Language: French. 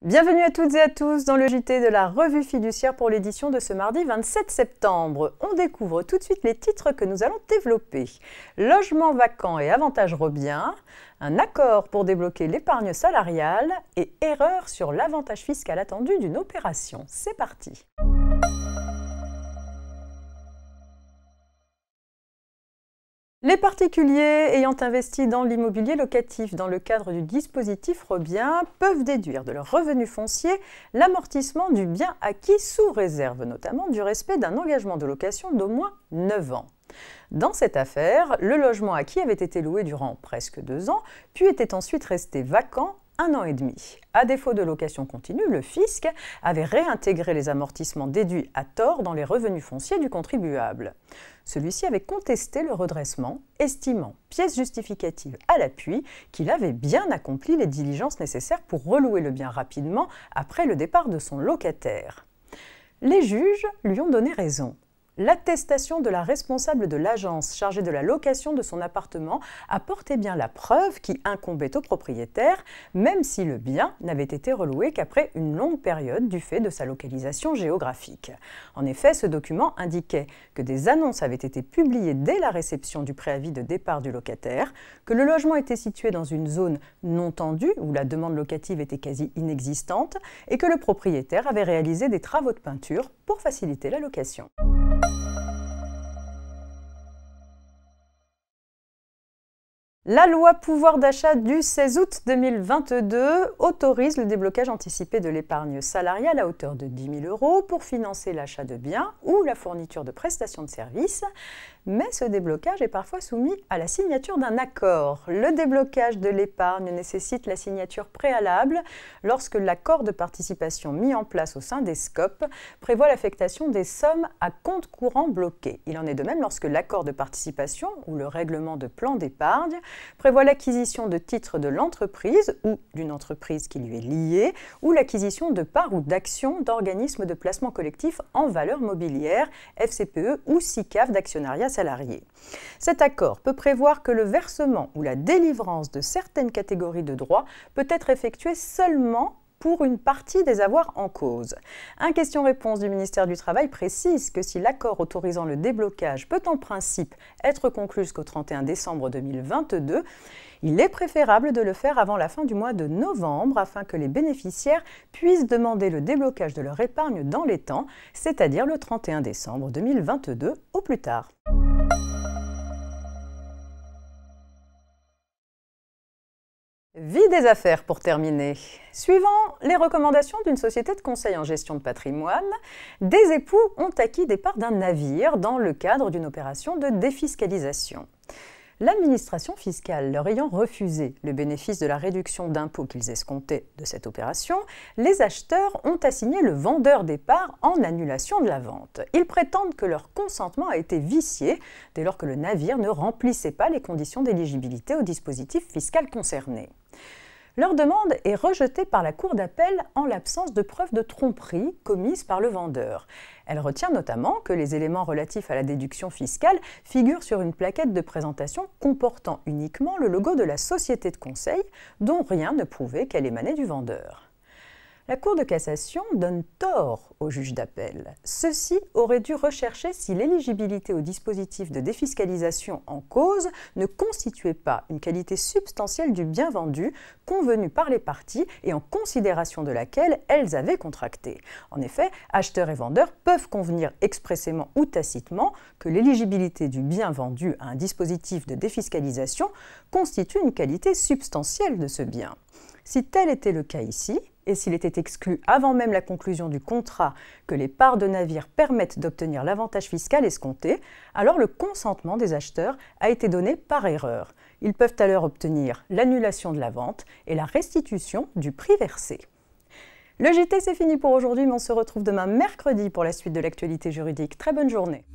Bienvenue à toutes et à tous dans le JT de la Revue Fiduciaire pour l'édition de ce mardi 27 septembre. On découvre tout de suite les titres que nous allons développer. Logement vacant et avantage Robien, un accord pour débloquer l'épargne salariale et erreur sur l'avantage fiscal attendu d'une opération. C'est parti. Les particuliers ayant investi dans l'immobilier locatif dans le cadre du dispositif Robien peuvent déduire de leur revenu foncier l'amortissement du bien acquis sous réserve notamment du respect d'un engagement de location d'au moins 9 ans. Dans cette affaire, le logement acquis avait été loué durant presque 2 ans, puis était ensuite resté vacant 1 an et demi. À défaut de location continue, le fisc avait réintégré les amortissements déduits à tort dans les revenus fonciers du contribuable. Celui-ci avait contesté le redressement, estimant, pièce justificative à l'appui, qu'il avait bien accompli les diligences nécessaires pour relouer le bien rapidement après le départ de son locataire. Les juges lui ont donné raison. L'attestation de la responsable de l'agence chargée de la location de son appartement apportait bien la preuve qui incombait au propriétaire, même si le bien n'avait été reloué qu'après une longue période du fait de sa localisation géographique. En effet, ce document indiquait que des annonces avaient été publiées dès la réception du préavis de départ du locataire, que le logement était situé dans une zone non tendue où la demande locative était quasi inexistante et que le propriétaire avait réalisé des travaux de peinture pour faciliter la location. La loi pouvoir d'achat du 16 août 2022 autorise le déblocage anticipé de l'épargne salariale à hauteur de 10 000 € pour financer l'achat de biens ou la fourniture de prestations de services. Mais ce déblocage est parfois soumis à la signature d'un accord. Le déblocage de l'épargne nécessite la signature préalable lorsque l'accord de participation mis en place au sein des SCOP prévoit l'affectation des sommes à compte courant bloqué. Il en est de même lorsque l'accord de participation ou le règlement de plan d'épargne prévoit l'acquisition de titres de l'entreprise ou d'une entreprise qui lui est liée ou l'acquisition de parts ou d'actions d'organismes de placement collectif en valeur mobilière, FCPE ou SICAV d'actionnariat salarié. Cet accord peut prévoir que le versement ou la délivrance de certaines catégories de droits peut être effectué seulement pour une partie des avoirs en cause. Un question-réponse du ministère du Travail précise que si l'accord autorisant le déblocage peut en principe être conclu jusqu'au 31 décembre 2022, il est préférable de le faire avant la fin du mois de novembre afin que les bénéficiaires puissent demander le déblocage de leur épargne dans les temps, c'est-à-dire le 31 décembre 2022 au plus tard. Vie des affaires pour terminer. Suivant les recommandations d'une société de conseil en gestion de patrimoine, des époux ont acquis des parts d'un navire dans le cadre d'une opération de défiscalisation. L'administration fiscale leur ayant refusé le bénéfice de la réduction d'impôt qu'ils escomptaient de cette opération, les acheteurs ont assigné le vendeur des parts en annulation de la vente. Ils prétendent que leur consentement a été vicié dès lors que le navire ne remplissait pas les conditions d'éligibilité au dispositif fiscal concerné. Leur demande est rejetée par la Cour d'appel en l'absence de preuves de tromperie commises par le vendeur. Elle retient notamment que les éléments relatifs à la déduction fiscale figurent sur une plaquette de présentation comportant uniquement le logo de la société de conseil, dont rien ne prouvait qu'elle émanait du vendeur. La Cour de cassation donne tort au juge d'appel. Ceux-ci auraient dû rechercher si l'éligibilité au dispositif de défiscalisation en cause ne constituait pas une qualité substantielle du bien vendu convenue par les parties et en considération de laquelle elles avaient contracté. En effet, acheteurs et vendeurs peuvent convenir expressément ou tacitement que l'éligibilité du bien vendu à un dispositif de défiscalisation constitue une qualité substantielle de ce bien. Si tel était le cas ici, et s'il était exclu avant même la conclusion du contrat que les parts de navire permettent d'obtenir l'avantage fiscal escompté, alors le consentement des acheteurs a été donné par erreur. Ils peuvent alors obtenir l'annulation de la vente et la restitution du prix versé. Le JT, c'est fini pour aujourd'hui, mais on se retrouve demain mercredi pour la suite de l'actualité juridique. Très bonne journée.